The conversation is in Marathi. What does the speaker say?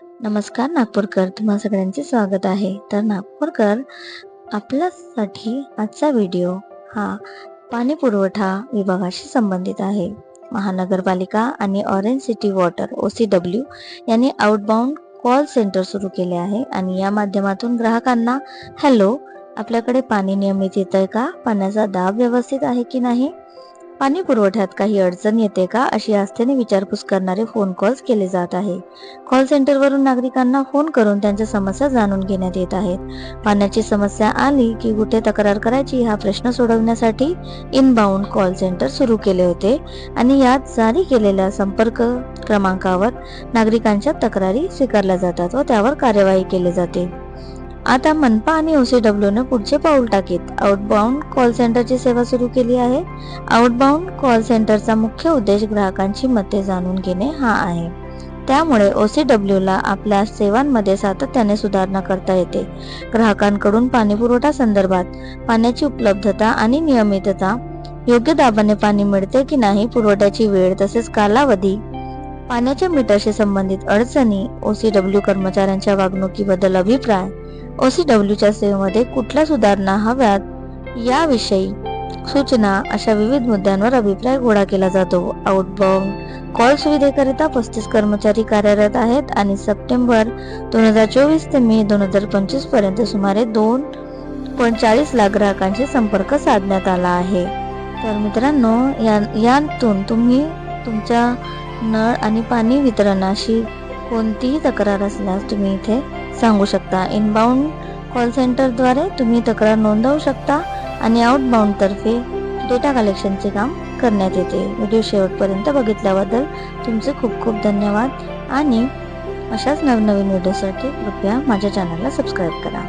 नमस्कार नागपूरकर, तुम्हा सगळ्यांचे स्वागत आहे. तर नागपूरकर, आपल्यासाठी आजचा व्हिडिओ हा पाणी पुरवठा विभागाशी संबंधित आहे. महानगरपालिका आणि ऑरेंज सिटी वॉटर OCW यांनी आउटबाउंड कॉल सेंटर सुरू केले आहे आणि या माध्यमातून ग्राहकांना हॅलो, आपल्याकडे पाणी नियमित येतंय का, पाण्याचा दाब व्यवस्थित आहे की नाही, पाणी पुरवठ्यात काही अडचण येते का, अशी आस्थेने विचारपूस करणारे फोन कॉल्स केले जात आहे. कॉल सेंटरवरून नागरिकांना फोन करून त्यांच्या समस्या जाणून घेण्यात येत आहेत. पाण्याची समस्या आली की कुठे तक्रार करायची हा प्रश्न सोडवण्यासाठी इनबाउंड कॉल सेंटर सुरू केले होते आणि यात जारी केलेल्या संपर्क क्रमांकावर नागरिकांच्या तक्रारी स्वीकारल्या जातात व त्यावर कार्यवाही केली जाते. आता मनपा आणि OCW ने पुढचे पाऊल टाकीत आउटबाउंड कॉल सेंटरची सेवा सुरू केली आहे. आउटबाउंड कॉल सेंटरचा मुख्य उद्देश ग्राहकांची मते जाणून घेणे हा आहे. त्यामुळे OCW ला आपल्या सेवांमध्ये सातत्याने सुधारणा करता येते. ग्राहकांकडून पाणी पुरवठा संदर्भात पाण्याची उपलब्धता आणि नियमितता, योग्य दाबाने पाणी मिळते की नाही, पुरवठ्याची वेळ तसेच कालावधी, पाण्याच्या मीटरशी संबंधित अडचणी, OCW कर्मचाऱ्यांच्या वागणुकीबद्दल अभिप्राय, OCWच्या सेवेमध्ये कुठल्या सुधारणा हव्यात याविषयी सूचना, अशा विविध मुद्द्यांवर अभिप्राय गोळा केला जातो. आउटबाउंड कॉल सुविधेकरिता 35 कर्मचारी कार्यरत आहेत आणि सप्टेंबर 2024 ते मे 2025 पर्यंत सुमारे 2.40 लाख ग्राहकांशी संपर्क साधण्यात आला आहे. तर मित्रांनो, यातून तुम्ही तुमच्या नळ आणि पाणी वितरणाशी कोणतीही तक्रार असल्यास तुम्ही इथे सांगू शकता. इनबाउंड कॉल सेंटरद्वारे तुम्ही तक्रार नोंदवू शकता आणि आउटबाउंड तर्फे डेटा कलेक्शनचे काम करण्यात येते. व्हिडिओ शेवटपर्यंत बघितल्याबद्दल तुमचे खूप खूप धन्यवाद आणि अशाच नवनवीन व्हिडिओसाठी कृपया माझ्या चॅनलला सबस्क्राईब करा.